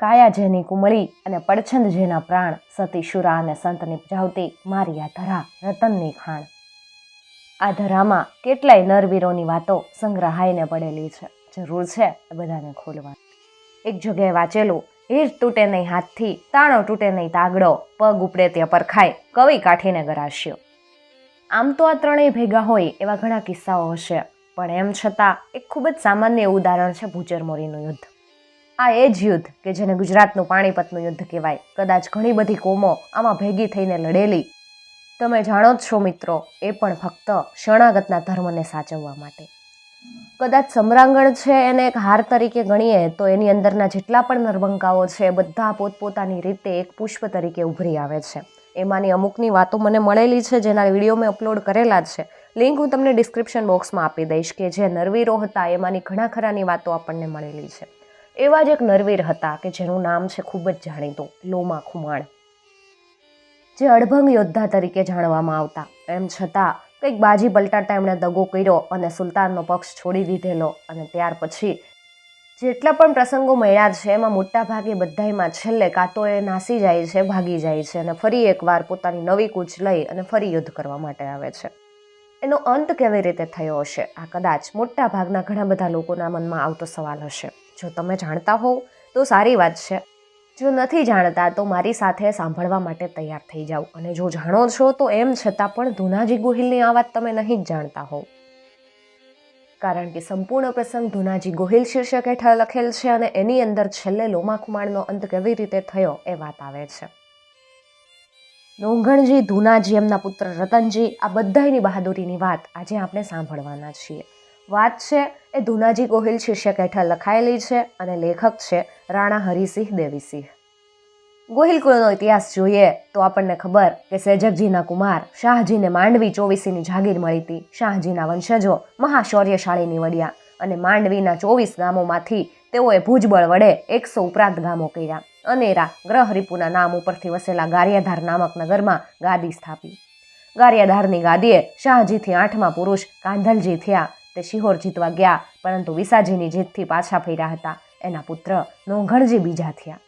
કાયા જેની કુમળી અને પડછંદ જેના પ્રાણ, સતી શુરા અને સંત નિપજાવતી મારી આ ધરા રતનની ખાણ. આ ધરામાં કેટલાય નરવીરોની વાતો સંગ્રહાઈને પડેલી છે. જરૂર છે એ બધાને ખોલવા. એક જગ્યાએ વાંચેલું, હીર તૂટે નહીં હાથથી, તાણો તૂટે નહીં તાગડો, પગ ઉપડે તે પરખાય, કવિ કાઠીને ગરાશ્યો. આમ તો આ ત્રણેય ભેગા હોય એવા ઘણા કિસ્સાઓ હશે, પણ એમ છતાં એક ખૂબ જ સામાન્ય ઉદાહરણ છે ભૂચર મોરીનું યુદ્ધ. આ એ જ યુદ્ધ કે જેને ગુજરાતનું પાણીપતનું યુદ્ધ કહેવાય. કદાચ ઘણી બધી કોમો આમાં ભેગી થઈને લડેલી. તમે જાણો જ છો મિત્રો, એ પણ ફક્ત શરણાગતના ધર્મને સાચવવા માટે. કદાચ સમરાંગણ છે એને એક હાર તરીકે ગણીએ તો એની અંદરના જેટલા પણ નરબંકાઓ છે એ બધા પોતપોતાની રીતે એક પુષ્પ તરીકે ઉભરી આવે છે. એમાંની અમુકની વાતો મને મળેલી છે, જેના વિડીયો મેં અપલોડ કરેલા છે. લિંક હું તમને ડિસ્ક્રિપ્શન બોક્સમાં આપી દઈશ કે જે નરવીરો હતા એમાંની ઘણા ખરાની વાતો આપણને મળેલી છે. એવા જ એક નરવીર હતા કે જેનું નામ છે ખૂબ જ જાણીતું, લોમા ખુમાણ, જે અડભંગ યોદ્ધા તરીકે જાણવામાં આવતા. એમ છતાં કંઈક બાજી પલટાતા એમણે દગો કર્યો અને સુલતાનનો પક્ષ છોડી દીધેલો. અને ત્યાર પછી જેટલા પણ પ્રસંગો મળ્યા છે એમાં મોટા ભાગે બધામાં છેલ્લે કાં તો એ નાસી જાય છે, ભાગી જાય છે અને ફરી એકવાર પોતાની નવી કૂચ લઈ અને ફરી યુદ્ધ કરવા માટે આવે છે. એનો અંત કેવી રીતે થયો હશે, આ કદાચ મોટા ભાગના ઘણા બધા લોકોના મનમાં આવતો સવાલ હશે. જો તમે જાણતા હોવ તો સારી વાત છે, જો નથી જાણતા તો મારી સાથે સાંભળવા માટે તૈયાર થઈ જાઓ. અને જો જાણો છો તો એમ છતાં પણ ધુનાજી ગોહિલની આ વાત તમે નહીં જ જાણતા હોવ, કારણ કે સંપૂર્ણ પ્રસંગ ધુનાજી ગોહિલ શીર્ષક હેઠળ લખેલ છે અને એની અંદર છેલ્લે લોમા ખુમાણનો અંત કેવી રીતે થયો એ વાત આવે છે. નોંઘણજી, ધુનાજી, એમના પુત્ર રતનજી, આ બધાની બહાદુરીની વાત આજે આપણે સાંભળવાના છીએ. વાત છે એ ધુનાજી ગોહિલ શીર્ષક હેઠળ લખાયેલી છે અને લેખક છે રાણા હરિસિંહ દેવીસિંહ. ગોહિલ કુળનો ઇતિહાસ જોઈએ તો આપણને ખબર કે સેજકજીના કુમાર શાહજીને માંડવી 24ની જાગીર મળી હતી. શાહજીના વંશજો મહાશૌર્યશાળી નીવડ્યા અને માંડવીના 24 ગામોમાંથી તેઓએ ભુજબળ વડે 100 ઉપરાંત ગામો કર્યા. અનેરા ગ્રહરિપુના નામ ઉપરથી વસેલા ગારિયાધાર નામક નગરમાં ગાદી સ્થાપી. ગારિયાધારની ગાદીએ શાહજીથી 8મા પુરુષ કાંધલજી થયા. તે શિહોર જીતવા ગયા, પરંતુ વિસાજીની જીતથી પાછા ફર્યા હતા. એના પુત્ર નોંઘણજી બીજા થયા.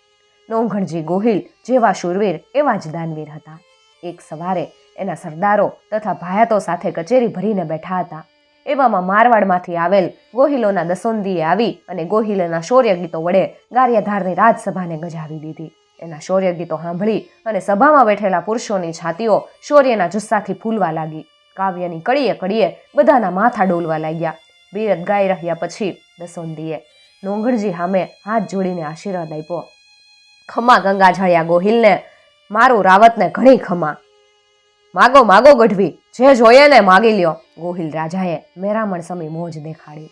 નોંઘણજી ગોહિલ જેવા શૂરવીર એવા જ દાનવીર હતા. એક સવારે એના સરદારો તથા ભાયાતો સાથે કચેરી ભરીને બેઠા હતા. એવામાં મારવાડમાંથી આવેલ ગોહિલોના દસોંદીએ આવી અને ગોહિલોના શૌર્ય ગીતો વડે ગારિયાધારની રાજસભાને ગજાવી દીધી. એના શૌર્ય ગીતો સાંભળી અને સભામાં બેઠેલા પુરુષોની છાતીઓ શૌર્યના જુસ્સાથી ફૂલવા લાગી. કાવ્યની કડીએ કડીએ બધાના માથા ડોલવા લાગ્યા. બીરત ગાઈ રહ્યા પછી દસોંદીએ નોંઘણજી સામે હાથ જોડીને આશીર્વાદ આપ્યો. ખમા ગંગાજળિયા ગોહિલને, મારું રાવતને ઘણી ખમા. માગો માગો ગઢવી, જે જોઈએ ને માગી લ્યો. ગોહિલ રાજાએ મેરામણ સમી મોજ દેખાડી.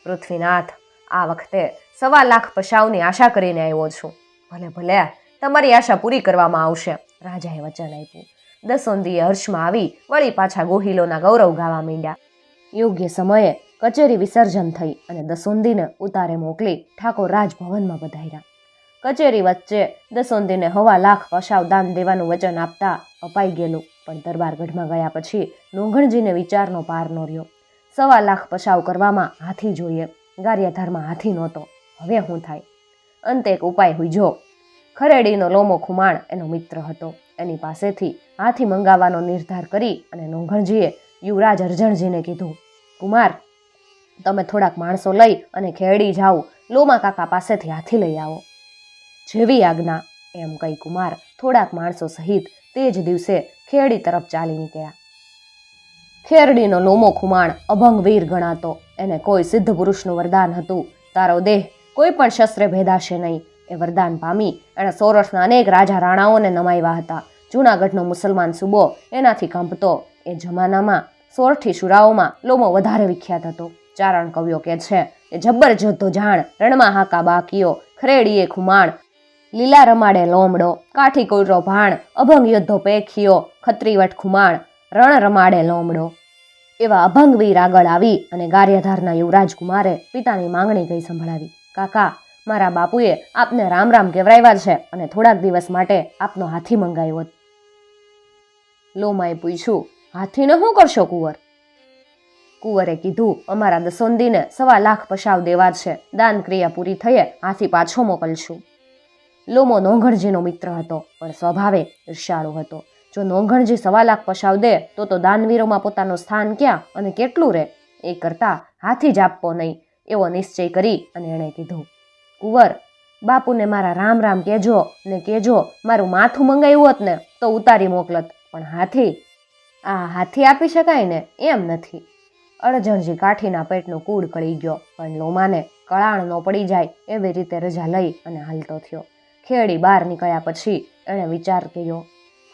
પૃથ્વીનાથ, આ વખતે 1.25 લાખ પશાવની આશા કરીને આવ્યો છું. ભલે ભલે, તમારી આશા પૂરી કરવામાં આવશે, રાજાએ વચન આપ્યું. દસોંદીએ હર્ષમાં આવી વળી પાછા ગોહિલોના ગૌરવ ગાવા માંડ્યા. યોગ્ય સમયે કચેરી વિસર્જન થઈ અને દસોંદીને ઉતારે મોકલી ઠાકોર રાજભવનમાં પધાર્યા. કચેરી વચ્ચે દસોંદીને 1.25 લાખ પશાવ દાન દેવાનું વચન આપતા અપાઈ ગયેલું, પણ દરબારગઢમાં ગયા પછી નોંઘણજીને વિચારનો પાર ન રહ્યો. 1.25 લાખ પશાવ કરવામાં હાથી જોઈએ, ગારિયાધારમાં હાથી નહોતો. હવે શું થાય? અંતે એક ઉપાય હુજ્યો. ખરેડીનો લોમો ખુમાણ એનો મિત્ર હતો. એની પાસેથી હાથી મંગાવવાનો નિર્ધાર કરી અને નોંઘણજીએ યુવરાજ અરજણજીને કીધું, કુમાર, તમે થોડાક માણસો લઈ અને ખેરડી જાઓ, લોમા કાકા પાસેથી હાથી લઈ આવો. જેવી આજ્ઞા, એમ કહી કુમાર થોડાક માણસો સહિત તે જ દિવસે ખેરડી તરફ ચાલી નીકળ્યા. ખેરડીનો લોમો ખુમાણ અભંગવીર ગણાતો. એને કોઈ સિદ્ધ પુરુષનું વરદાન હતું, તારો દેહ કોઈ પણ શસ્ત્રે ભેદાશે નહીં. એ વરદાન પામી એણે સૌરાષ્ટ્રના અનેક રાજા રાણાઓને નમાવ્યા હતા. જૂનાગઢનો મુસલમાન સુબો એનાથી કંપતો. એ જમાનામાં સોરઠી શુરાઓમાં લોમો વધારે વિખ્યાત હતો. ચારણ કવિઓ કહે છે કે જબ્બર જોતો જાણ, રણમાં હાકા બાકીઓ, ખરેડીએ ખુમાણ, લીલા રમાડે લોમડો, કાઠી કોઈરો ભાણ, અભંગ યોદ્ધો પેખીઓ, ખત્રીવટ ખુમાણ, રણ રમાડે લોમડો. એવા અભંગવીર આગળ આવી અને ગારિયાધારના યુવરાજ કુમારે પિતાની માંગણી કઈ સંભળાવી. કાકા, મારા બાપુએ આપને રામ રામ કહેવરાવ્યા છે અને થોડાક દિવસ માટે આપનો હાથી મંગાવ્યો. લોમાએ પૂછ્યું, હાથીને શું કરશો કુંવર? કુંવરે કીધું, અમારા દસોંદીને 1.25 લાખ પશાવ દેવા છે. દાન ક્રિયા પૂરી થયે હાથી પાછો મોકલશું. લોમો નોંઘણજીનો મિત્ર હતો, પણ સ્વભાવે ઈર્ષાળુ હતો. જો નોંઘણજી 1.25 લાખ પશાવ દે તો દાનવીરોમાં પોતાનું સ્થાન ક્યાં અને કેટલું રહે? એ કરતાં હાથી જ આપવો નહીં એવો નિશ્ચય કરી અને એણે કીધું, કુંવર, બાપુને મારા રામ રામ કહેજો ને કહેજો મારું માથું મંગાવ્યું હોત ને તો ઉતારી મોકલત, પણ હાથી આપી શકાય ને એમ નથી. અરજણજી કાઠીના પેટનું કૂડ કળી ગયો, પણ લોમાને કળાણ ન પડી જાય એવી રીતે રજા લઈ અને હાલતો થયો. ખેડી બહાર નીકળ્યા પછી એણે વિચાર કર્યો,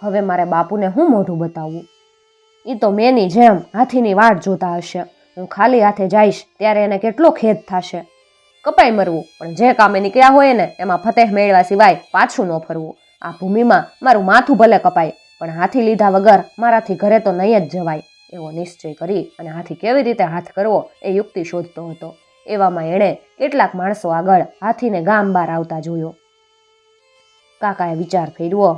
હવે મારે બાપુને હું મોઢું બતાવવું? એ તો મેની જેમ હાથીની વાટ જોતા હશે. હું ખાલી હાથે જઈશ ત્યારે એને કેટલો ખેદ થશે. કપાઈ મરવું, પણ જે કામે નીકળ્યા હોય ને એમાં ફતેહ મેળવા સિવાય પાછું ન ફરવું. આ ભૂમિમાં મારું માથું ભલે કપાય, પણ હાથી લીધા વગર મારાથી ઘરે તો નહીં જ જવાય એવો નિશ્ચય કરી અને હાથી કેવી રીતે હાથ કરવો એ યુક્તિ શોધતો હતો. એવામાં એણે કેટલાક માણસો આગળ હાથીને ગામ બહાર આવતા જોયો. કાકાએ વિચાર કર્યો.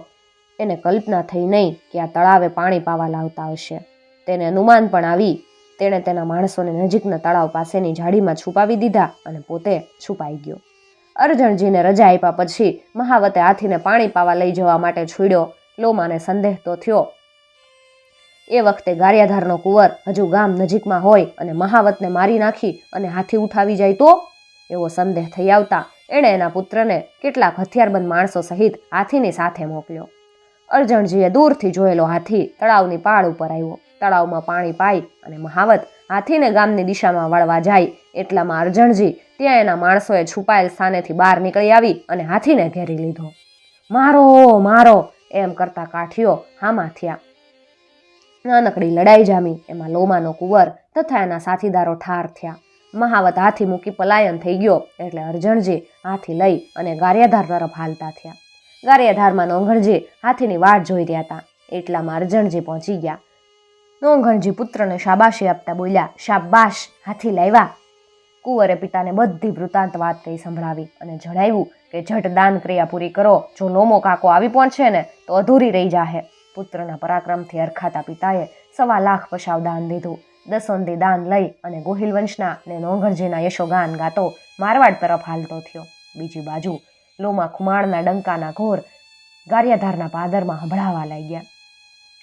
એને કલ્પના થઈ નહીં કે આ તળાવે પાણી પાવા લાવતા હશે. તેને અનુમાન પણ આવી. તેણે તેના માણસોને નજીકના તળાવ પાસેની ઝાડીમાં છુપાવી દીધા અને પોતે છુપાઈ ગયો. અરજણજીને રજા આપ્યા પછી મહાવતે હાથીને પાણી પાવા લઈ જવા માટે છોડ્યો. લોમાને સંદેહ તો થયો. એ વખતે ગારિયાધારનો કુંવર હજુ ગામ નજીકમાં હોય અને મહાવતને મારી નાખી અને હાથી ઉઠાવી જાય તો એવો સંદેહ થઈ આવતા એણે એના પુત્રને કેટલાક હથિયારબંધ માણસો સહિત હાથીની સાથે મોકલ્યો. અરજણજીએ દૂરથી જોયેલો હાથી તળાવની પાળ ઉપર આવ્યો. તળાવમાં પાણી પાઈ અને મહાવત હાથીને ગામની દિશામાં વળવા જાય એટલામાં અરજણજી ત્યાં એના માણસોએ છુપાયેલ સ્થાનેથી બહાર નીકળી આવી અને હાથીને ઘેરી લીધો. મારો મારો એમ કરતા કાઠીઓ હામા થયા. નાનકડી લડાઈ જામી. એમાં લોમાનો કુંવર તથા એના સાથીદારો ઠાર થયા. મહાવત હાથી મૂકી પલાયન થઈ ગયો એટલે અરજણજી હાથી લઈ અને ગારિયાધાર તરફ હાલતા થયા. ગારિયાધારમાં નોંઘણજી હાથીની વાટ જોઈ રહ્યા હતા. એટલામાં અરજણજી પહોંચી ગયા. નોંઘણજી પુત્રને શાબાશી આપતા બોલ્યા, શાબાશ, હાથી લાવ્યા. કુંવરે પિતાને બધી વૃત્તાંત વાત કહી સંભળાવી અને જણાવ્યું કે ઝટ દાન ક્રિયા પૂરી કરો. જો લોમો કાકો આવી પહોંચે ને તો અધૂરી રહી જાહે. પુત્રના પરાક્રમથી હરખાતા પિતાએ 1.25 લાખ પશાવ દાન દીધું. દસોંદી દાન લઈ અને ગોહિલ વંશના ને નોંઘણજીના યશોગાન ગાતો મારવાડ તરફ હાલતો થયો. બીજી બાજુ લોમા ખુમાણના ડંકાના ઘોર ગારિયાધારના પાદરમાં સંભળાવા લાગ્યા.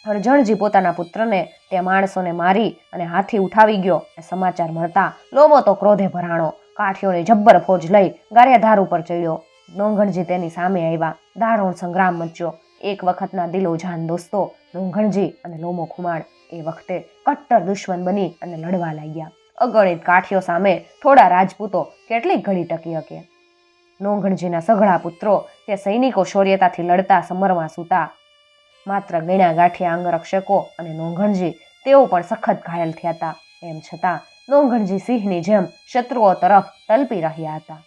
અરજણજી પોતાના પુત્રને તે માણસોને મારી અને હાથી ઉઠાવી ગયો એ સમાચાર મળતા લોમો તો ક્રોધે ભરાણો. કાઠીઓની જબ્બર ફોજ લઈ ગારિયાધાર ઉપર ચડ્યો. નોંઘણજી તેની સામે આવ્યા. દારૂણ સંગ્રામ મચ્યો. એક વખતના દિલો જાન દોસ્તો નોંઘણજી અને લોમો ખુમાણ એ વખતે કટ્ટર દુશ્મન બની અને લડવા લાગ્યા. અગણિત કાઠીઓ સામે થોડા રાજપૂતો કેટલીક ઘડી ટકી શકે. નોંઘણજીના સઘળા પુત્રો તે સૈનિકો શૌર્યતાથી લડતા સમરમાં સૂતા. માત્ર ગણ્યા ગાંઠિયા અંગરક્ષકો અને નોંઘણજી તેઓ પણ સખત ઘાયલ થયા હતા. એમ છતાં નોંઘણજી સિંહની જેમ શત્રુઓ તરફ તલપી રહ્યા હતા.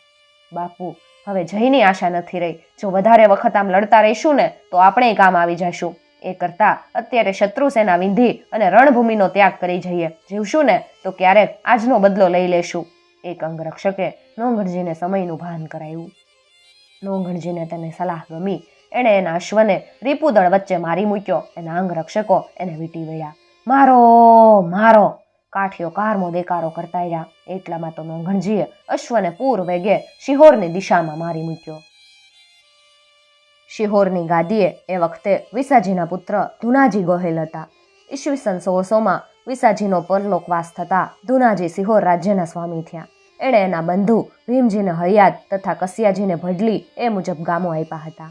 બાપુ, હવે જયની આશા નથી રહી. જો વધારે વખત આમ લડતા રહીશું ને તો આપણે કામ આવી જઈશું. એ કરતાં અત્યારે શત્રુ સેના વિંધી અને રણભૂમિનો ત્યાગ કરી જઈએ. જીવશું ને તો ક્યારેક આજનો બદલો લઈ લેશું. એક અંગરક્ષકે નોંઘણજીને સમયનું ભાન કરાયું. નોંઘણજીને તેને સલાહ ગમી. એણે એના અશ્વને રીપુદળ વચ્ચે મારી મૂક્યો. એના અંગરક્ષકો એને વીંટી વળ્યા. મારો મારો કાઠીઓ કારમો દેકારો કરતા રહ્યા. એટલામાં તો નોંઘણજીએ અશ્વને પૂર વેગે શિહોરની દિશામાં મારી મૂક્યો. શિહોરની ગાદીએ એ વખતે વિસાજીના પુત્ર ધુનાજી ગોહેલ હતા. ઈસવીસન 1600માં વિસાજીનો પરલોકવાસ થતા ધુનાજી સિહોર રાજ્યના સ્વામી થયા. એણે એના બંધુ ભીમજીને હળિયાદ તથા કસિયાજીને ભડલી એ મુજબ ગામો આપ્યા હતા.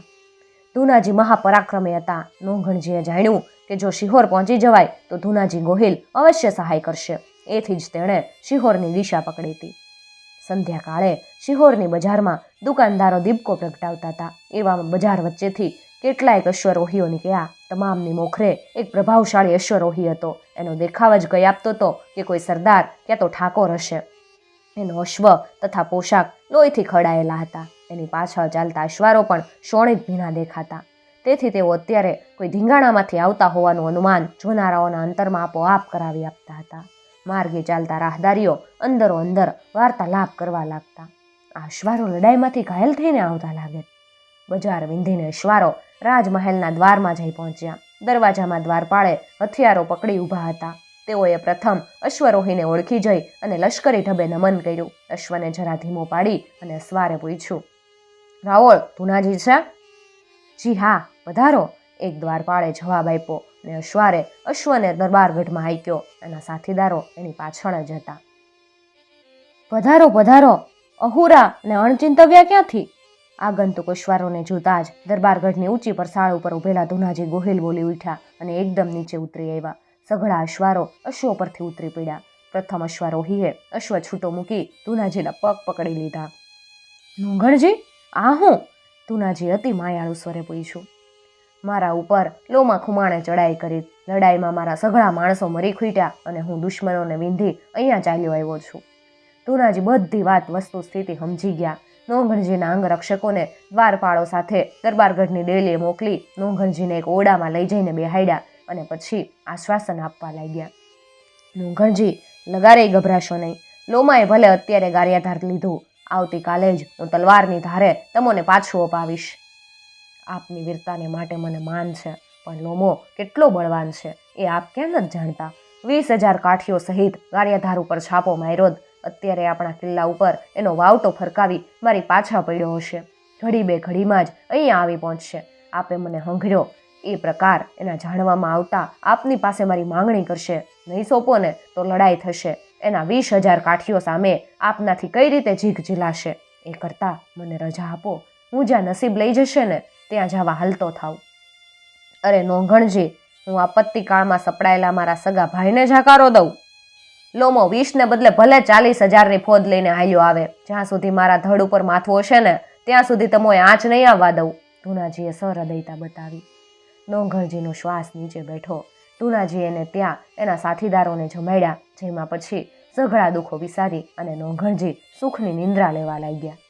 ધુનાજી મહાપરાક્રમી હતા. નોંઘણજીએ જાણ્યું કે જો શિહોર પહોંચી જવાય તો ધુનાજી ગોહિલ અવશ્ય સહાય કરશે. એથી જ તેણે શિહોરની દિશા પકડી હતી. સંધ્યાકાળે શિહોરની બજારમાં દુકાનદારો દીપકો પ્રગટાવતા હતા. એવામાં બજાર વચ્ચેથી કેટલાયક અશ્વરોહીઓ નીકળ્યા. તમામની મોખરે એક પ્રભાવશાળી અશ્વરોહી હતો. એનો દેખાવ જ કહી આપતો હતો કે કોઈ સરદાર ક્યાં તો ઠાકોર હશે. એનો અશ્વ તથા પોશાક લોહીથી ખડાયેલા હતા. એની પાછળ ચાલતા અશ્વારો પણ શોણિત ભીના દેખાતા. તેથી તેઓ અત્યારે કોઈ ધીંગાણામાંથી આવતા હોવાનું અનુમાન જોનારાઓના અંતરમાં આપોઆપ કરાવી આપતા હતા. માર્ગે ચાલતા રાહદારીઓ અંદરો અંદર વાર્તાલાપ કરવા લાગતા. આ અશ્વારો લડાઈમાંથી ઘાયલ થઈને આવતા લાગે. બજાર વિંધીને અશ્વારો રાજમહેલના દ્વારમાં જઈ પહોંચ્યા. દરવાજામાં દ્વારપાળે હથિયારો પકડી ઊભા હતા. તેઓએ પ્રથમ અશ્વરોહીને ઓળખી જઈ અને લશ્કરી ઢબે નમન કર્યું. અશ્વને જરા ધીમો પાડી અને અશ્વારે પૂછ્યું, રાવળ ધુનાજી છે? જી હા, પધારો, એક દ્વારપાળે જવાબ આપ્યો ને અશ્વને દરબારગઢમાં હાંક્યો. એના સાથીદારો એની પાછળ જ હતા. પધારો પધારો, અહુરા ને અણચિંતવ્યા ક્યાંથી? આગંતુક અશ્વારોને જોતા જ દરબારગઢની ઊંચી પરસાળ ઉપર ઉભેલા ધુનાજી ગોહિલ બોલી ઉઠ્યા અને એકદમ નીચે ઉતરી આવ્યા. સઘળા અશ્વારો અશ્વો પરથી ઉતરી પડ્યા. પ્રથમ અશ્વારોહીએ અશ્વ છૂટો મૂકી ધુનાજીના પગ પકડી લીધા. નોંઘણજી, આ હું? ધુનાજી અતિ માયાળુ સ્વરે પૂછ્યું. મારા ઉપર લોમા ખુમાણે ચડાઈ કરી. લડાઈમાં મારા સઘળા માણસો મરી ખૂટ્યા અને હું દુશ્મનોને વિંધી અહીંયા ચાલ્યો આવ્યો છું. ધુનાજી બધી વાત વસ્તુ સ્થિતિ સમજી ગયા. નોંઘણજીના અંગરક્ષકોને દ્વારપાળો સાથે દરબારગઢની ડેલીએ મોકલી નોંઘણજીને એક ઓરડામાં લઈ જઈને બેહાડ્યા અને પછી આશ્વાસન આપવા લાગ્યા. નોંઘણજી, લગારે ગભરાશો નહીં. લોમાએ ભલે અત્યારે ગારિયાધાર લીધું, આવતીકાલે જ હું તલવારની ધારે તમને પાછું અપાવીશ. આપની વીરતાને માટે મને માન છે, પણ લોમો કેટલો બળવાન છે એ આપ કેમ નથી જાણતા? 20,000 કાઠીઓ સહિત ગારિયાધાર ઉપર છાપો માર્યો. અત્યારે આપણા કિલ્લા ઉપર એનો વાવટો ફરકાવી મારી પાછા પડ્યો હશે. ઘડી બે ઘડીમાં જ અહીંયા આવી પહોંચશે. આપે મને હંઘર્યો એ પ્રકાર એના જાણવામાં આવતા આપની પાસે મારી માંગણી કરશે. નહીં સોંપો ને તો લડાઈ થશે. એના 20,000 કાઠીઓ સામે આપનાથી કઈ રીતે જીભ ઝીલાશે? એ કરતાં મને રજા આપો. હું જ્યાં નસીબ લઈ જશે ને ત્યાં જવા હાલતો થાવ. અરે નોંઘણજી, હું આપત્તિકાળમાં સપડાયેલા મારા સગા ભાઈને જાકારો દઉં? લોમો 20 ને બદલે ભલે 40,000ની ફોજ લઈને હાલ્યો આવે. જ્યાં સુધી મારા ધડ ઉપર માથું હશે ને ત્યાં સુધી તમોએ આંચ નહીં આવવા દઉં. ધુનાજીએ સહૃદયતા બતાવી. નોંઘણજીનો શ્વાસ નીચે બેઠો. ધુનાજી એને ત્યાં એના સાથીદારોને જમાડ્યા, જેમાં પછી સઘળા દુઃખો વિસારી અને નોંઘણજી સુખની નિંદ્રા લેવા લાગ્યા.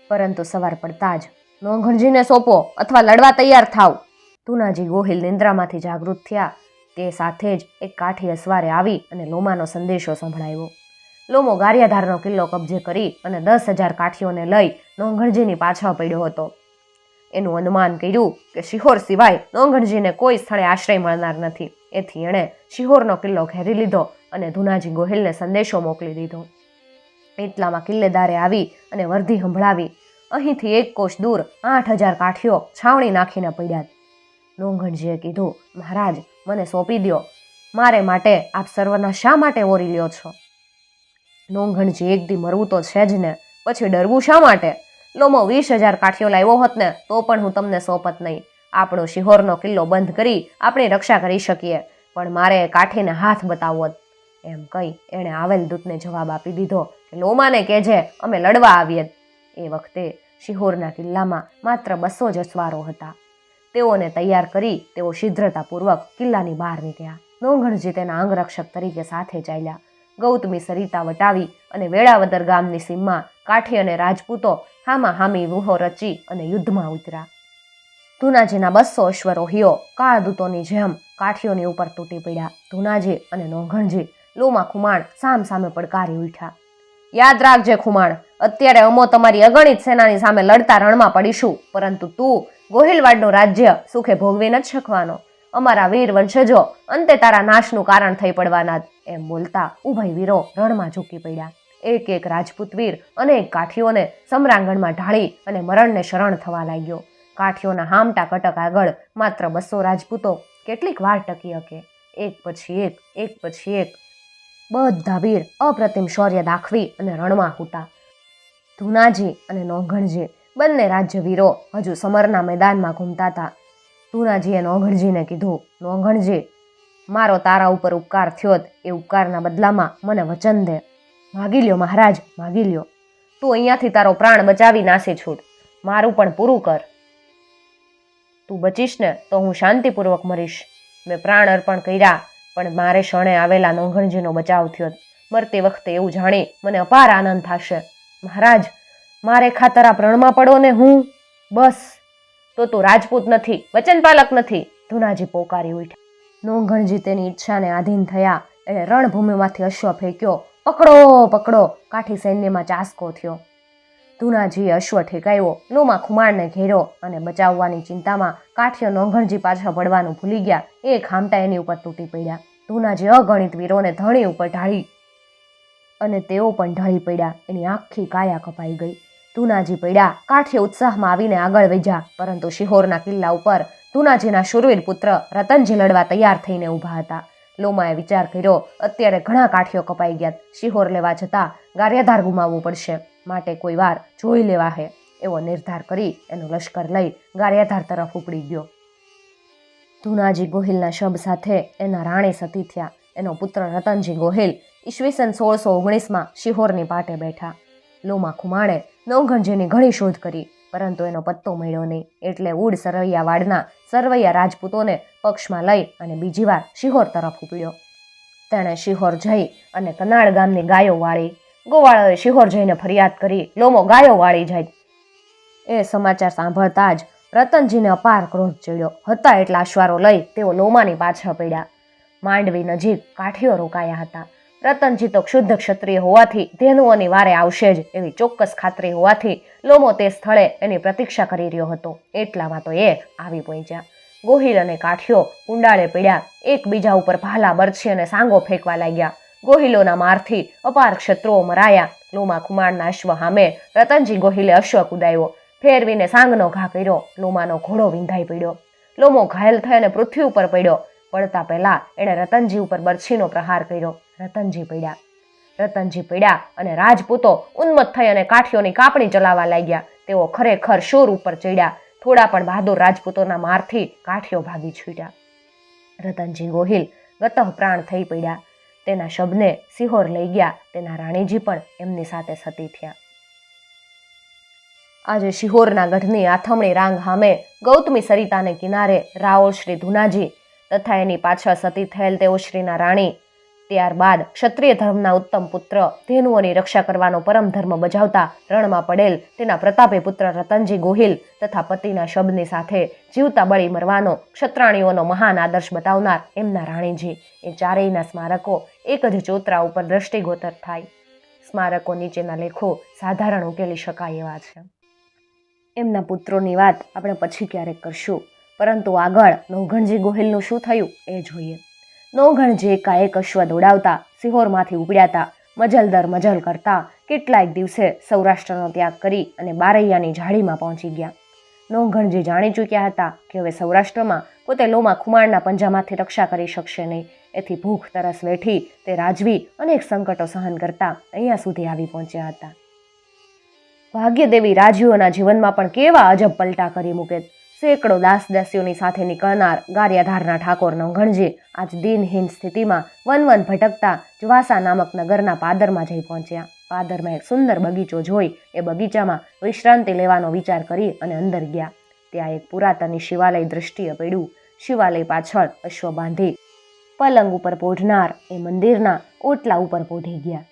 પરંતુ સવાર પડતા જ નોંઘણજીને સોંપો અથવા લડવા તૈયાર થાવ. ધુનાજી ગોહિલ નિંદ્રામાંથી જાગૃત થયા. તે સાથે જ એક કાઠી અસવારે આવી અને લોમાનો સંદેશો સંભળાવ્યો. લોમો ગારિયાધારનો કિલ્લો કબજે કરી અને 10,000 કાઠીઓને લઈ નોંઘણજીની પાછળ પડ્યો હતો. એનું અનુમાન કર્યું કે શિહોર સિવાય નોંઘણજીને કોઈ સ્થળે આશ્રય મળનાર નથી. એથી એણે શિહોરનો કિલ્લો ઘેરી લીધો અને ધુનાજી ગોહિલને સંદેશો મોકલી દીધો. એટલામાં કિલ્લેદારે આવી અને વર્ધી સંભળાવી. અહીંથી 1 કોશ દૂર 8,000 કાઠીઓ છાવણી નાખીને પડ્યા. નોંઘણજીએ કીધું, મહારાજ, મને સોંપી દો. મારે માટે આપ સર્વના શા માટે ઓરી લ્યો છો? નોંઘણજી, એક દી મરવું તો છે જ ને, પછી ડરવું શા માટે? લોમો 20,000 કાઠીઓ લાવ્યો હોત ને તો પણ હું તમને સોંપત નહીં. આપણો શિહોરનો કિલ્લો બંધ કરી આપણી રક્ષા કરી શકીએ, પણ મારે કાઠીને હાથ બતાવવો જ. એમ કહી એણે આવેલ દૂતને જવાબ આપી દીધો કે લોમાને કહેજે અમે લડવા આવીએ. એ વખતે શિહોરના કિલ્લામાં માત્ર 200 જ અસવારો હતા. તેઓને તૈયાર કરી તેઓ શીઘ્રતાપૂર્વક કિલ્લાની બહાર નીકળ્યા. નોંઘણજી તેના અંગરક્ષક તરીકે સાથે ચાલ્યા. ગૌતમી સરિતા વટાવી અને વેળાવદર ગામની સીમમાં કાઠી અને રાજપૂતો હામાહામી વ્યૂહો રચી અને યુદ્ધમાં ઉતર્યા. ધુનાજીના 200 અશ્વરોહીઓ કાળદૂતોની જેમ કાઠીઓની ઉપર તૂટી પડ્યા. ધુનાજી અને નોંઘણજી લોમા ખુમાણ સામ સામે પડકારી ઉઠ્યા. યાદ રાખજે ખુમાણ, અત્યારે અમો તમારી અગણિત સેનાની સામે લડતા રણમાં પડીશું, પરંતુ તું ગોહિલવાડનું રાજ્ય સુખે ભોગવી નથી શકવાનો. અમારા વીર વંશજો અંતે તારા નાશનું કારણ થઈ પડવાના. એમ બોલતા ઉભય વીરો રણમાં ઝૂકી પડ્યા. એક એક રાજપૂત વીર અનેક કાઠીઓને સમરાંગણમાં ઢાળી અને મરણને શરણ થવા લાગ્યો. કાઠીઓના હામટા કટક આગળ માત્ર 200 રાજપૂતો કેટલીક વાર ટકી શકે. એક પછી એક બધા વીર અપ્રતિમ શૌર્ય દાખવી અને રણમાં હૂટા. ધુનાજી અને નોંઘણજી બંને રાજ્યવીરો હજુ સમરના મેદાનમાં ઘૂમતા હતા. ધુનાજીએ નોંઘણજીને કીધું, નોંઘણજી, મારો તારા ઉપર ઉપકાર થયો એ ઉપકારના બદલામાં મને વચન દે. માગી લ્યો મહારાજ, માગી લ્યો. તું અહીંયાથી તારો પ્રાણ બચાવી નાસી છૂટ. મારું પણ પૂરું કર. તું બચીશ ને તો હું શાંતિપૂર્વક મરીશ. મેં પ્રાણ અર્પણ કર્યા, પણ મારે શરણે આવેલા નોંઘણજીનો બચાવ થયો. મરતી વખતે એવું જાણી મને અપાર આનંદ થશે. મહારાજ, મારે ખાતર આપ રણમાં પડો ને હું બસ. તો તું રાજપૂત નથી, વચનપાલક નથી. ધુનાજી પોકારી ઉઠ્યા. નોંઘણજી તેની ઈચ્છાને આધીન થયા. એણે રણભૂમિમાંથી અશ્વ ફેંક્યો. પકડો પકડો, કાઠી સૈન્યમાં ચાસકો થયો. ધુનાજીએ અશ્વ ઠેકાયો, લોમા ખુમાણને ઘેર્યો અને બચાવવાની ચિંતામાં કાઠીઓ નોંઘણજી પાછા પડવાનું ભૂલી ગયા. એક હામટા એની ઉપર તૂટી પડ્યા. ધુનાજી અગણિત વીરોને ધણી ઉપર ઢાળી અને તેઓ પણ ઢળી પડ્યા. એની આખી કાયા કપાઈ ગઈ. ધુનાજી પડ્યા. કાઠીએ ઉત્સાહમાં આવીને આગળ વધ્યા, પરંતુ શિહોરના કિલ્લા ઉપર ધુનાજીના શૂરવીર પુત્ર રતનજી લડવા તૈયાર થઈને ઊભા હતા. લોમાએ વિચાર કર્યો, અત્યારે ઘણા કાઠીઓ કપાઈ ગયા, શિહોર લેવા જતાં ગારિયાધાર ગુમાવવું પડશે, માટે કોઈ વાર જોઈ લેવા હે એવો નિર્ધાર કરી એનો લશ્કર લઈ ગારિયાધાર તરફ ઉપડી ગયો. ધુનાજી ગોહિલના શબ સાથે એના રાણી સતી થયા. એનો પુત્ર રતનજી ગોહિલ ઈસવીસન 1619માં શિહોરની પાટે બેઠા. લોમા ખુમાણે નવઘણજીની ઘણી શોધ કરી, પરંતુ એનો પત્તો મળ્યો નહીં. એટલે ઉડ સરવૈયાવાડના સરવૈયા રાજપૂતોને પક્ષમાં લઈ અને બીજી વાર શિહોર તરફ ઉપડ્યો. તેણે શિહોર જઈ અને કનાળ ગામની ગાયો વાળી. ગોવાળોએ શિહોર જઈને ફરિયાદ કરી, લોમો ગાયો વાળી જાય. એ સમાચાર સાંભળતા જ રતનજીને અપાર ક્રોધ ચડ્યો. હતા એટલા અશ્વારો લઈ તેઓ લોમાની પાછળ પડ્યા. માંડવી નજીક કાઠીઓ રોકાયા હતા. રતનજી તો ક્ષુદ્ધ ક્ષત્રિય હોવાથી ધેનુઓની વારે આવશે જ એવી ચોક્કસ ખાતરી હોવાથી લોમો તે સ્થળે એની પ્રતીક્ષા કરી રહ્યો હતો. એટલામાં તો એ આવી પહોંચ્યા. ગોહિલ અને કાઠીઓ કુંડાળે પડ્યા. એકબીજા ઉપર ભાલા, બરછી અને સાંગો ફેંકવા લાગ્યા. ગોહિલોના મારથી અપાર ક્ષત્રુઓ મરાયા. લોમા ખુમાણના અશ્વ સામે રતનજી ગોહિલે અશ્વ કુદાવ્યો. ફેરવીને સાંગનો ઘા કર્યો. લોમાનો ઘોડો વિંધાઈ પડ્યો. લોમો ઘાયલ થઈ અને પૃથ્વી ઉપર પડ્યો. પડતા પહેલા એણે રતનજી ઉપર બરછીનો પ્રહાર કર્યો. રતનજી પડ્યા અને રાજપૂતો ઉન્મત્ત થઈ અને કાઠીઓની કાપણી ચલાવવા લાગ્યા. તેઓ ખરેખર શૂર ઉપર ચડ્યા. થોડા પણ બહાદુર રાજપૂતોના મારથી કાઠીઓ ભાગી છૂટ્યા. રતનજી ગોહિલ ગતઃ પ્રાણ થઈ પડ્યા. તેના શબને શિહોર લઈ ગયા. તેના રાણીજી પણ એમની સાથે સતી થયા. આજે શિહોરના ગઢની આથમણી રાંગ સામે ગૌતમી સરિતાને કિનારે રાઓલ શ્રી ધુનાજી તથા એની પાછળ સતી થયેલ તેઓ શ્રીના રાણી, ત્યારબાદ ક્ષત્રિય ધર્મના ઉત્તમ પુત્ર, ધેનુઓની રક્ષા કરવાનો પરમ ધર્મ બજાવતા રણમાં પડેલ તેના પ્રતાપી પુત્ર રતનજી ગોહિલ તથા પતિના શબની સાથે જીવતા બળી મરવાનો ક્ષત્રાણીઓનો મહાન આદર્શ બતાવનાર એમના રાણીજી, એ ચારેયના સ્મારકો એક જ ચોતરા ઉપર દ્રષ્ટિગોચર થાય. સ્મારકો નીચેના લેખો સાધારણ ઉકેલી શકાય એવા છે. એમના પુત્રોની વાત આપણે પછી ક્યારેક કરશું, પરંતુ આગળ નવઘણજી ગોહિલનું શું થયું એ જોઈએ. નવઘણજી એકાએક અશ્વ દોડાવતા શિહોરમાંથી ઉપડ્યા હતા. મજલ દર મજલ કરતા કેટલાક દિવસે સૌરાષ્ટ્રનો ત્યાગ કરી અને બારૈયાની ઝાડીમાં પહોંચી ગયા. નવઘણજી જાણી ચૂક્યા હતા કે હવે સૌરાષ્ટ્રમાં પોતે લોમા ખુમાણના પંજામાંથી રક્ષા કરી શકશે નહીં. એથી ભૂખ તરસ વેઠી તે રાજવી અનેક સંકટો સહન કરતા અહીંયા સુધી આવી પહોંચ્યા હતા. ભાગ્યદેવી રાજવીઓના જીવનમાં પણ કેવા અજબ પલટા કરી મૂકે. સેંકડો દાસદાસીઓની સાથે નીકળનાર ગારિયાધારના ઠાકોર નવઘણજી આજ દિનહીન સ્થિતિમાં વન ભટકતા જવાસા નામક નગરના પાદરમાં જઈ પહોંચ્યા. પાદરમાં એક સુંદર બગીચો જોઈ એ બગીચામાં વિશ્રાંતિ લેવાનો વિચાર કરી અને અંદર ગયા. ત્યાં એક પુરાતની શિવાલય દૃષ્ટિએ પડ્યું. શિવાલય પાછળ અશ્વ બાંધી પલંગ ઉપર પોઢનાર એ મંદિરના ઓટલા ઉપર પોઢી ગયા.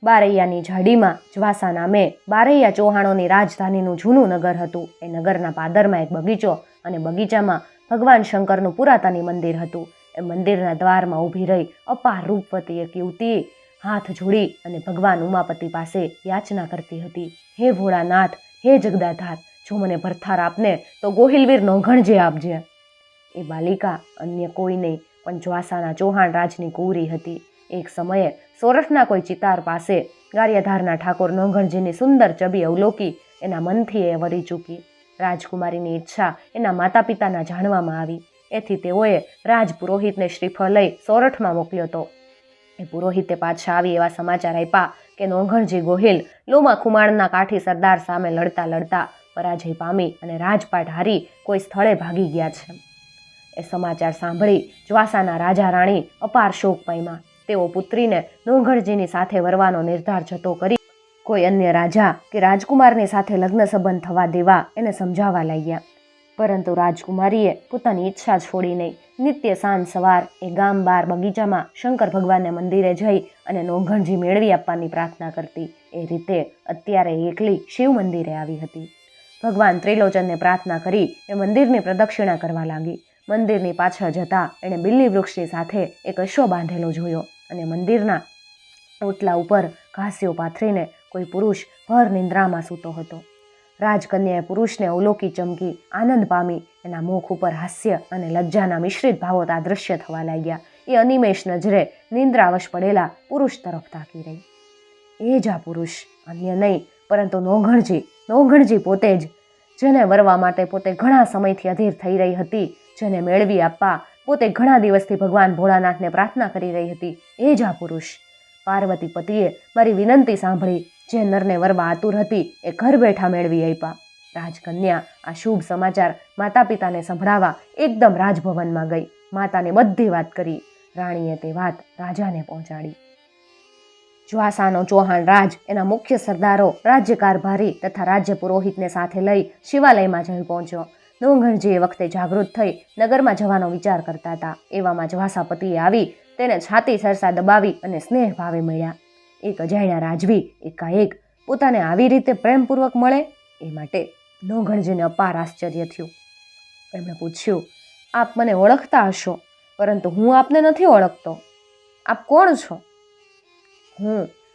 બારૈયાની ઝાડીમાં જવાસા નામે બારૈયા ચૌહાણોની રાજધાનીનું જૂનું નગર હતું. એ નગરના પાદરમાં એક બગીચો અને બગીચામાં ભગવાન શંકરનું પુરાતની મંદિર હતું. એ મંદિરના દ્વારમાં ઊભી રહી અપાર રૂપવતી એક યુવતી હાથ જોડી અને ભગવાન ઉમાપતિ પાસે યાચના કરતી હતી. હે ભોળાનાથ, હે જગદાધાર, જો મને ભરથાર આપને તો ગોહિલવીર નવઘણજી આપજે. એ બાલિકા અન્ય કોઈ નહીં પણ જ્વાસાના ચૌહાણ રાજની કુંવરી હતી. એક સમયે સોરઠના કોઈ ચિતાર પાસે ગારિયાધારના ઠાકોર નવઘણજીની સુંદર છબી અવલોકી એના મનથી એ વળી ચૂકી. રાજકુમારીની ઈચ્છા એના માતા પિતાના જાણવામાં આવી. એથી તેઓએ રાજ પુરોહિતને શ્રીફળ લઈ સોરઠમાં મોકલ્યો હતો. એ પુરોહિતે પાછા આવી એવા સમાચાર આપ્યા કે નવઘણજી ગોહિલ લોમા ખુમાણના કાઠી સરદાર સામે લડતા લડતા પરાજય પામી અને રાજપાટ હારી કોઈ સ્થળે ભાગી ગયા છે. એ સમાચાર સાંભળી જ્વાસાના રાજા રાણી અપાર શોક પામ્યા. તેઓ પુત્રીને નવઘણજીની સાથે વરવાનો નિર્ધાર જતો કરી કોઈ અન્ય રાજા કે રાજકુમારની સાથે લગ્ન સંબંધ થવા દેવા એને સમજાવવા લાગ્યા. પરંતુ રાજકુમારીએ પોતાની ઈચ્છા છોડી નહીં. નિત્ય સાંજ સવાર એ ગામ બહાર બગીચામાં શંકર ભગવાનને મંદિરે જઈ અને નવઘણજી મેળવી આપવાની પ્રાર્થના કરતી. એ રીતે અત્યારે એકલી શિવ મંદિરે આવી હતી. ભગવાન ત્રિલોચનને પ્રાર્થના કરી એ મંદિરની પ્રદક્ષિણા કરવા લાગી. મંદિરની પાછળ જતા એણે બિલ્લી વૃક્ષની સાથે એક અશ્વ બાંધેલો જોયો અને મંદિરના ઓટલા ઉપર ઘાસીઓ પાથરીને કોઈ પુરુષ ભર નિંદ્રામાં સૂતો હતો. રાજકન્યાએ પુરુષને અવલોકી ચમકી આનંદ પામી. એના મુખ ઉપર હાસ્ય અને લજ્જાના મિશ્રિત ભાવો તાદૃશ્ય થવા લાગ્યા. એ અનિમેષ નજરે નિંદ્રાવશ પડેલા પુરુષ તરફ તાકી રહી. એ જ આ પુરુષ, અન્ય નહીં પરંતુ નોંઘણજી પોતે જ, જેને વરવા માટે પોતે ઘણા સમયથી અધીર થઈ રહી હતી, જેને મેળવી આપવા પોતે ઘણા દિવસથી ભગવાન ભોળાનાથને પ્રાર્થના કરી રહી હતી, એ જ આ પુરુષ. પાર્વતી પતિએ મારી વિનંતી સાંભળી. જે નરને વરવા આતુર હતી એ ઘર બેઠા મેળવી આપ્યા. રાજકન્યા આ શુભ સમાચાર માતા પિતાને સંભળાવવા એકદમ રાજભવનમાં ગઈ. માતાને બધી વાત કરી. રાણીએ તે વાત રાજાને પહોંચાડી. જ્વાસાનો ચૌહાણ રાજ એના મુખ્ય સરદારો, રાજ્ય કારભારી તથા રાજ્ય પુરોહિતને સાથે લઈ શિવાલયમાં જઈ પહોંચ્યો. નોંઘણજી એ વખતે જાગૃત થઈ નગરમાં જવાનો વિચાર કરતા હતા. એવામાં જ્વાસાપતિએ આવી તેને છાતી સરસા દબાવી અને સ્નેહ ભાવે મળ્યા. એક અજાણ્યા રાજવી એકાએક પોતાને આવી રીતે પ્રેમપૂર્વક મળે એ માટે નોંઘણજીને અપાર આશ્ચર્ય થયું. એમણે પૂછ્યું, આપ મને ઓળખતા હશો, પરંતુ હું આપને નથી ઓળખતો. આપ કોણ છો?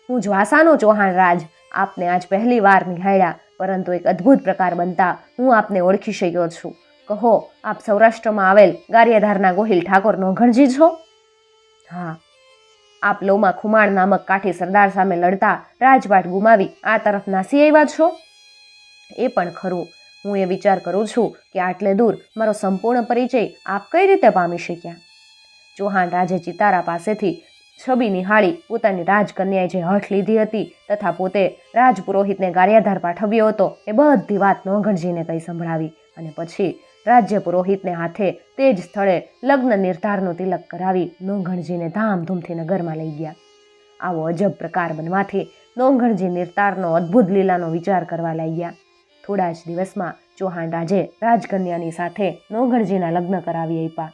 હું જ્વાસાનો ચૌહાણ રાજ. આપને આજ પહેલી વાર નિહાળ્યા, પરંતુ એક અદ્ભુત પ્રકાર બનતા હું આપને ઓળખી શક્યો છું. કહો, આપ સૌરાષ્ટ્રમાં આવેલ ગારિયાધારના ગોહિલ ઠાકોર નોંઘણજી છો? હા. આપ લોમા ખુમાણ નામક કાઠી સરદાર સામે લડતા રાજપાટ ગુમાવી આ તરફ નાસી આવ્યા છો? એ પણ ખરું. હું એ વિચાર કરું છું કે આટલે દૂર મારો સંપૂર્ણ પરિચય આપ કઈ રીતે પામી શક્યા? ચૌહાણ રાજે ચિતારા પાસેથી છબી નિહાળી પોતાની રાજકન્યાએ જે હઠ લીધી હતી તથા પોતે રાજપુરોહિતને ગારિયાધાર પાઠવ્યો હતો એ બધી વાત નોંઘણજીને કહી સંભળાવી અને પછી રાજ્ય પુરોહિતને હાથે તે જ સ્થળે લગ્ન નિર્ધારનો તિલક કરાવી નોંઘણજીને ધામધૂમથી નગરમાં લઈ ગયા. આવો અજબ પ્રકાર બનવાથી નોંઘણજી નિર્ધારનો અદ્ભુત લીલાનો વિચાર કરવા લાગ્યા. થોડા જ દિવસમાં ચૌહાણ રાજે રાજકન્યાની સાથે નોંઘણજીના લગ્ન કરાવી આપ્યા.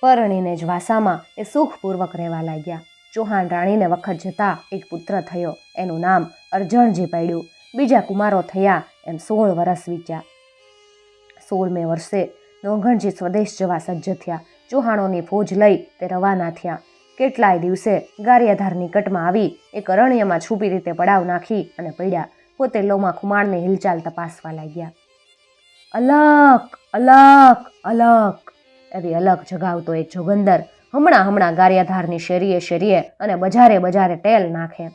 પરણીને જ્વાસામાં એ સુખપૂર્વક રહેવા લાગ્યા. ચૌહાણ રાણીને વખત જતા એક પુત્ર થયો. એનું નામ અરજણજી પાડ્યું. બીજા કુમારો થયા. એમ 16 વર્ષ વીત્યા. 16મે વર્ષે નોંઘણજી સ્વદેશ જવા સજ્જ થયા. ચૌહાણોની ફોજ લઈ તે રવાના થયા. કેટલાય દિવસે ગારિયાધાર નિકટમાં આવી એક અરણ્યમાં છુપી રીતે પડાવ નાખી અને પડ્યા. પોતે લોમા ખુમાણની હિલચાલ તપાસવા લાગ્યા. અલક અલક અલક એવી અલક જગાવતો એક જોગંદર હમણાં ગારિયાધારની શેરીએ અને બજારે ટેલ નાખે.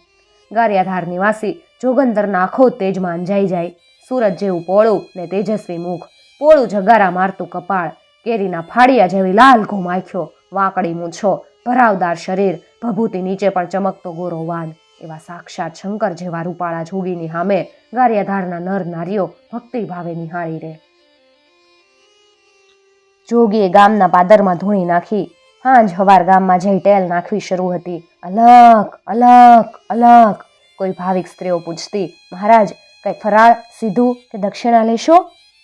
ગારિયાધાર નિવાસી જોગંદરના આખો તેજમાં અંજાઈ જાય. સૂરજ જેવું પોળું ને તેજસ્વી મુખ, પોળું જગારા મારતું કપાળ, કેરીના ફાડિયા જેવી લાલ ઘૂમ આંખો, વાંકડી મૂછો, ભરાવદાર શરીર, ભભૂતિ નીચે પણ ચમકતો ગોરો વાન, એવા સાક્ષાત શંકર જેવા રૂપાળા જોગીની સામે ગારિયાધારના નર નારીઓ ભક્તિ ભાવે નિહાળી રહે. જોગીએ ગામના પાદરમાં ધૂણી નાખી. હાંજ હવાર ગામમાં જઈ ટેલ નાખવી શરૂ હતી. અલક અલક અલક. કોઈ ભાવિક સ્ત્રીઓ પૂછતી, મહારાજ કઈ ફરાળ, સીધું કે દક્ષિણા લેશો?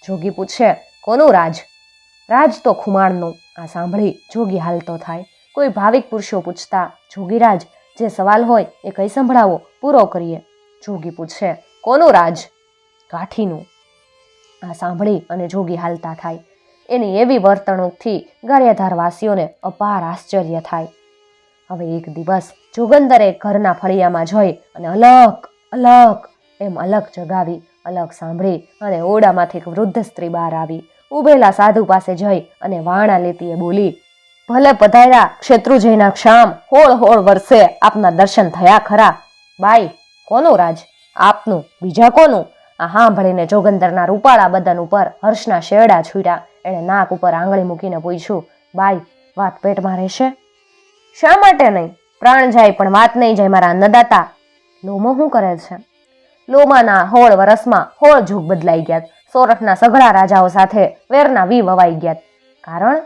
જોગી પૂછે, કોનું રાજ? રાજ તો ખુમાણનું. આ સાંભળી જોગી હાલતો થાય. કોઈ ભાવિક પુરુષો પૂછતા, જોગીરાજ જે સવાલ હોય એ કઈ સંભળાવો, પૂરો કરીએ. જોગી પૂછે, કોનું રાજ? કાઠીનું. આ સાંભળી અને જોગી હાલતા થાય. એની એવી વર્તણૂકથી ગારિયાધાર વાસીઓને અપાર આશ્ચર્ય થાય. હવે એક દિવસ જોગંદરે ઘરના ફળિયામાં જઈ અને અલક અલક એમ અલક જગાવી. અલક સાંભળી અને ઓરડામાંથી એક વૃદ્ધ સ્ત્રી બહાર આવી. ઉભેલા સાધુ પાસે જઈ અને વાણા લેતી એ બોલી, ભલે પધાર્યા ક્ષેત્રુજયના ક્ષામ, હોળ વર્ષે આપના દર્શન થયા ખરા. બાઈ, કોનું રાજ? આપનું, બીજા કોનું? આ સાંભળીને જોગંદરના રૂપાળા બદન ઉપર હર્ષના શેરડા છૂટ્યા. એણે નાક ઉપર આંગળી મૂકીને પૂછ્યું, બાઈ, વાત પેટમાં રહેશે? શા માટે નહીં? પ્રાણ જાય પણ વાત નહીં જાય મારા અન્નદાતા. લોમો શું કરે છે? લોમાના 16 વર્ષમાં 16 જુગ બદલાઈ ગયા. સોરઠના સઘળા રાજાઓ સાથે વેરના વી વવાઈ ગયા.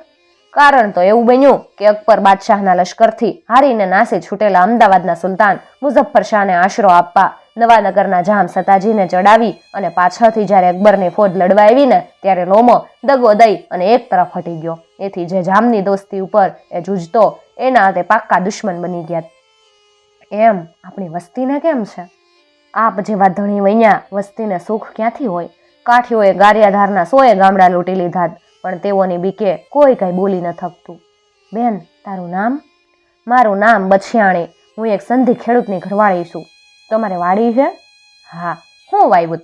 કારણ તો એવું બન્યું કે અકબર બાદશાહના લશ્કરથી હારીને નાસી છૂટેલા અમદાવાદના સુલતાન મુઝફ્ફર શાહને આશરો આપવા નવાનગરના જામ સતાજીને ચડાવી અને પાછળથી જ્યારે અકબરની ફોજ લડવા આવીને ત્યારે લોમો દગો દઈ અને એક તરફ હટી ગયો. એથી જે જામની દોસ્તી ઉપર એ જૂજતો એના તે પાક્કા દુશ્મન બની ગયા. એમ આપણી વસ્તીને કેમ છે? આપ જેવા ધણી વૈયા વસ્તીને સુખ ક્યાંથી હોય? કાઠીઓએ ગારિયાધારના 100 ગામડા લૂંટી લીધા, પણ તેઓની બીકે કોઈ કઈ બોલી ન થકતું. બેન, તારું નામ? મારું નામ બછિયાણી. હું એક સંધિ ખેડૂતની ઘરવાળી છું. તમારે વાડી છે? હા. હું વાવ્યું?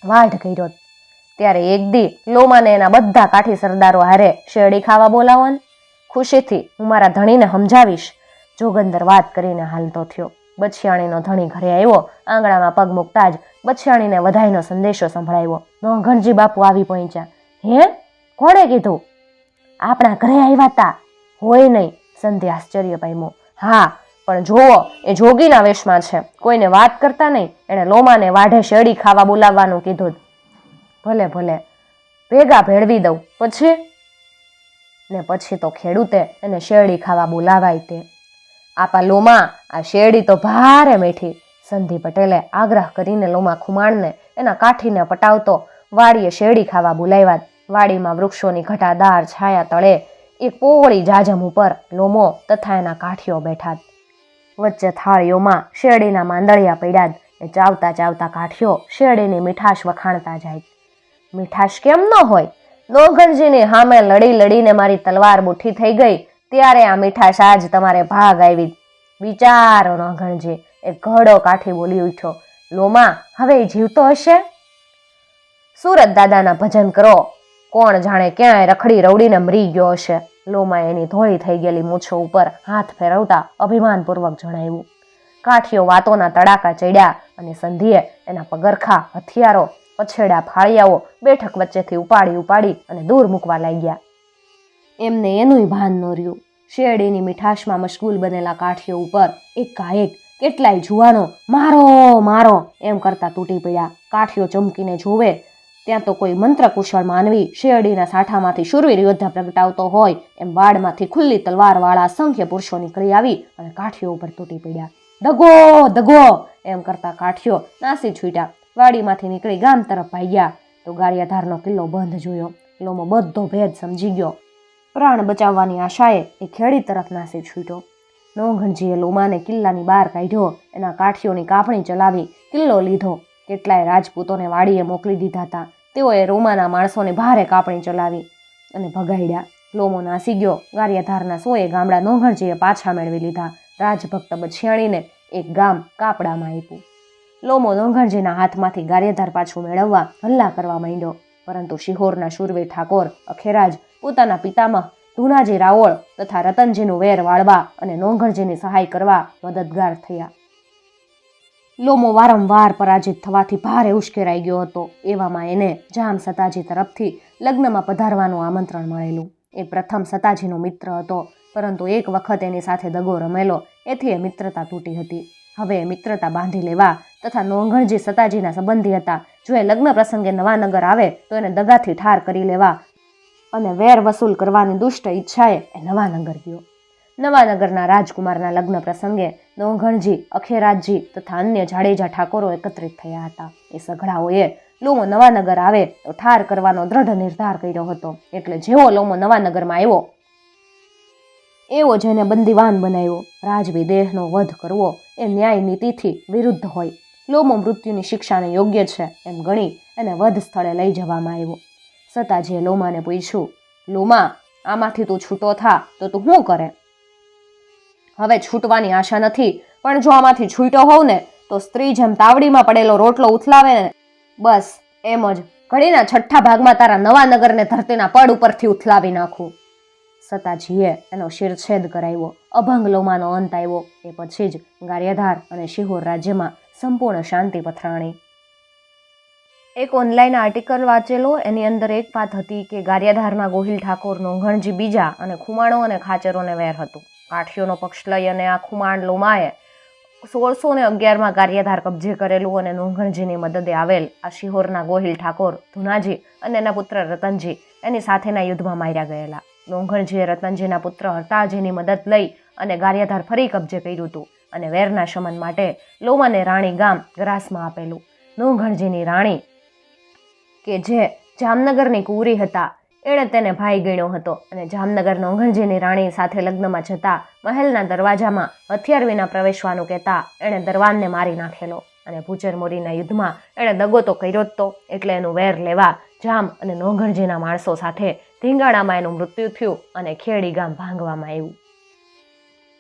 વાઢ કર્યો. ત્યારે એક દી લોમાને એના બધા કાઠી સરદારો હારે શેરડી ખાવા બોલાવો ને. ખુશીથી હું મારા ધણીને સમજાવીશ. જોગંદર વાત કરીને હાલતો થયો. બછિયાણીનો ધણી ઘરે આવ્યો. આંગણામાં પગ મૂકતા જ બછિયાણીને વધાઈનો સંદેશો સંભળાવ્યો. નોંઘણજી બાપુ આવી પહોંચ્યા. હે, કોણે કીધું? આપણા ઘરે આવ્યા તા. હોય નહીં, સંધ્યા આશ્ચર્ય પામ્યો. હા, પણ જોવો, એ જોગીના વેશમાં છે. કોઈને વાત કરતા નહીં. એણે લોમાને વાઢે શેરડી ખાવા બોલાવવાનું કીધું. ભલે ભલે, ભેગા ભેળવી દઉં. પછી ને પછી તો ખેડૂતે એને શેરડી ખાવા બોલાવાય તે. આપા લોમા, આ શેરડી તો ભારે મીઠી. સંધી પટેલે આગ્રહ કરીને લોમા ખુમાણને એના કાઠીને પટાવતો વાડીએ શેરડી ખાવા બોલાવ્યા. વાડીમાં વૃક્ષોની ઘટાદાર છાયા તળે એક પોવળી જાજમ ઉપર લોમો તથા એના કાઠીઓ બેઠા. વચ્ચે થાળીઓમાં શેરડીના માંદળિયા પડ્યા. એ ચાવતા ચાવતા કાઠીઓ શેરડીની મીઠાશ વખાણતા જાય. મીઠાશ કેમ ન હોય? નોંઘણજીની સામે લડી લડીને મારી તલવાર બુઠ્ઠી થઈ ગઈ ત્યારે આ મીઠાશ આજ તમારે ભાગ આવી. વિચારો નોંઘણજી, એક ઘડો કાઠી બોલી ઉઠ્યો. લોમા, હવે એ જીવતો હશે? સુરત દાદાના ભજન કરો. કોણ જાણે ક્યાંય રખડી રવડીને મરી ગયો હશે. લોમાએ એની ધોળી થઈ ગયેલી મૂછો ઉપર હાથ ફેરવતા અભિમાનપૂર્વક જણાવ્યું. કાઠીઓ વાતોના તડાકા ચડ્યા અને સંધીએ એના પગરખા, હથિયારો, પછેડા, ફાળિયાઓ બેઠક વચ્ચેથી ઉપાડી ઉપાડી અને દૂર મૂકવા લાગ્યા. એમને એનુંય ભાન ન રહ્યું. શેરડીની મીઠાશમાં મશગુલ બનેલા કાઠીઓ ઉપર એકાએક કેટલાય જુવાનો મારો મારો એમ કરતા તૂટી પડ્યા. કાઠીઓ ચમકીને જોવે ત્યાં તો કોઈ મંત્રકુશળ માનવી શેરડીના સાઠામાંથી શૂરવીર યોદ્ધા પ્રગટાવતો હોય એમ વાડમાંથી ખુલ્લી તલવારવાળા અસંખ્ય પુરુષો નીકળી આવી અને કાઠીઓ ઉપર તૂટી પડ્યા. દગો દગો એમ કરતા કાઠીઓ નાસી છૂટ્યા. વાડીમાંથી નીકળી ગામ તરફ ભાગ્યા તો ગારિયાધારનો કિલ્લો બંધ જોયો. લોમો બધો ભેદ સમજી ગયો. પ્રાણ બચાવવાની આશાએ એ ખેડી તરફ નાસી છૂટ્યો. નોંઘણજીએ લોમાને કિલ્લાની બહાર કાઢ્યો. એના કાઠીઓની કાપણી ચલાવી કિલ્લો લીધો. કેટલાય રાજપૂતોને વાડીએ મોકલી દીધા હતા. તેઓએ રોમાના માણસોને ભારે કાપણી ચલાવી અને ભગાડ્યા. લોમો નાસી ગયો. ગારિયાધારના 100 ગામડા નોંઘણજીએ પાછા મેળવી લીધા. રાજભક્ત બછિયાણીને એક ગામ કાપડામાં આપ્યું. લોમો નોંઘણજીના હાથમાંથી ગારિયાધાર પાછું મેળવવા હલ્લા કરવા માંડ્યો. પરંતુ શિહોરના શૂરવીર ઠાકોર અખેરાજ પોતાના પિતામહ ધુનાજી રાવળ તથા રતનજીનું વેર વાળવા અને નોંઘણજીની સહાય કરવા મદદગાર થયા. લોમો વારંવાર પરાજિત થવાથી ભારે ઉશ્કેરાઈ ગયો હતો. એવામાં એને જામ સતાજી તરફથી લગ્નમાં પધારવાનું આમંત્રણ મળેલું. એ પ્રથમ સતાજીનો મિત્ર હતો, પરંતુ એક વખત એની સાથે દગો રમેલો એથી એ મિત્રતા તૂટી હતી. હવે મિત્રતા બાંધી લેવા તથા નોંઘણજી સતાજીના સંબંધી હતા. જો એ લગ્ન પ્રસંગે નવાનગર આવે તો એને દગાથી ઠાર કરી લેવા અને વેર વસૂલ કરવાની દુષ્ટ ઈચ્છાએ એ નવાનગર ગયો. નવાનગરના રાજકુમારના લગ્ન પ્રસંગે નોંઘણજી, અખેરાજજી તથા અન્ય જાડેજા ઠાકોરો એકત્રિત થયા હતા. એ સઘળાઓએ લોમો નવાનગર આવે તો ઠાર કરવાનો દ્રઢ નિર્ધાર કર્યો હતો. એટલે જેવો લોમો નવાનગરમાં આવ્યો એવો જેને બંદીવાન બનાવ્યો. રાજવી દેહનો વધ કરવો એ ન્યાય નીતિથી વિરુદ્ધ હોય. લોમો મૃત્યુની શિક્ષાને યોગ્ય છે એમ ગણી એને વધ સ્થળે લઈ જવામાં આવ્યો. સતાજીએ લોમાને પૂછ્યું, લોમા, આમાંથી તું છૂટો થા તો તું શું કરે? હવે છૂટવાની આશા નથી, પણ જો આમાંથી છૂટો હોવ ને તો સ્ત્રી જેમ તાવડીમાં પડેલો રોટલો ઉથલાવે ને બસ એમ જ ઘડીના 6ઠ્ઠા ભાગમાં તારા નવાનગરને ધરતીના પડ ઉપરથી ઉથલાવી નાખું. સતાજીએ એનો શિરછેદ કરાવ્યો. અભંગ લોમાનો અંત આવ્યો. એ પછી જ ગારિયાધાર અને શિહોર રાજ્યમાં સંપૂર્ણ શાંતિ પથરાણી. એક ઓનલાઈન આર્ટિકલ વાંચેલો. એની અંદર એક વાત હતી કે ગારિયાધારના ગોહિલ ઠાકોર નોંઘણજી બીજા અને ખુમાણો અને ખાચરોને વેર હતું. કાઠીઓનો પક્ષ લઈ અને આ ખુમાણ લોમાએ 1611માં ગારિયાધાર કબજે કરેલું અને નોંઘણજીની મદદે આવેલ આ શિહોરના ગોહિલ ઠાકોર ધુનાજી અને એના પુત્ર રતનજી એની સાથેના યુદ્ધમાં માર્યા ગયેલા. નોંઘણજીએ રતનજીના પુત્ર હરતાજીની મદદ લઈ અને ગારિયાધાર ફરી કબજે કર્યું હતું અને વેરના શમન માટે લોમાને રાણી ગામ ગ્રાસમાં આપેલું. નોંઘણજીની રાણી કે જે જામનગરની કુંવરી હતા એણે તેને ભાઈ ગણ્યો હતો અને જામનગર નોંઘણજીની રાણી સાથે લગ્નમાં જતા મહેલના દરવાજામાં હથિયાર વિના પ્રવેશવાનું કહેતા એણે દરવાનને મારી નાખેલો અને ભૂચરમોરીના યુદ્ધમાં એણે દગો તો કર્યો જ તો એટલે એનું વેર લેવા જામ અને નોંઘણજીના માણસો સાથે ધીંગાણામાં એનું મૃત્યુ થયું અને ખેડી ગામ ભાંગવામાં આવ્યું.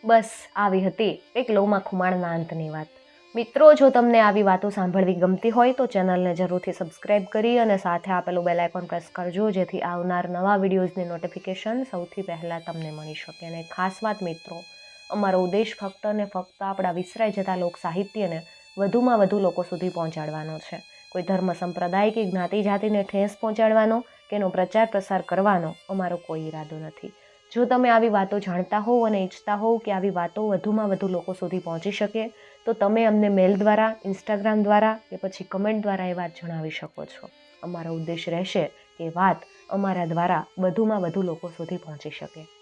બસ આવી હતી એક લોમા ખુમાણના અંતની વાત. મિત્રો, જો તમને આવી વાતો સાંભળવી ગમતી હોય તો ચેનલને જરૂરથી સબસ્ક્રાઈબ કરી અને સાથે આપેલું બેલ આઇકોન પ્રેસ કરજો, જેથી આવનાર નવા વિડીયોઝની નોટિફિકેશન સૌથી પહેલાં તમને મળી શકે. અને ખાસ વાત મિત્રો, અમારો ઉદ્દેશ ફક્ત ને ફક્ત આપણા વિસરાઈ જતા લોક સાહિત્યને વધુમાં વધુ લોકો સુધી પહોંચાડવાનો છે. કોઈ ધર્મ સંપ્રદાય કે જ્ઞાતિ જાતિને ઠેસ પહોંચાડવાનો કે એનો પ્રચાર પ્રસાર કરવાનો અમારો કોઈ ઈરાદો નથી. જો તમે આવી વાતો જાણતા હોવ અને ઈચ્છતા હોવ કે આવી વાતો વધુમાં વધુ લોકો સુધી પહોંચી શકે તો તમે અમને મેલ દ્વારા, ઇન્સ્ટાગ્રામ દ્વારા કે પછી કમેન્ટ દ્વારા એ વાત જણાવી શકો છો. અમારો ઉદ્દેશ રહેશે કે વાત અમારા દ્વારા વધુમાં વધુ લોકો સુધી પહોંચી શકે.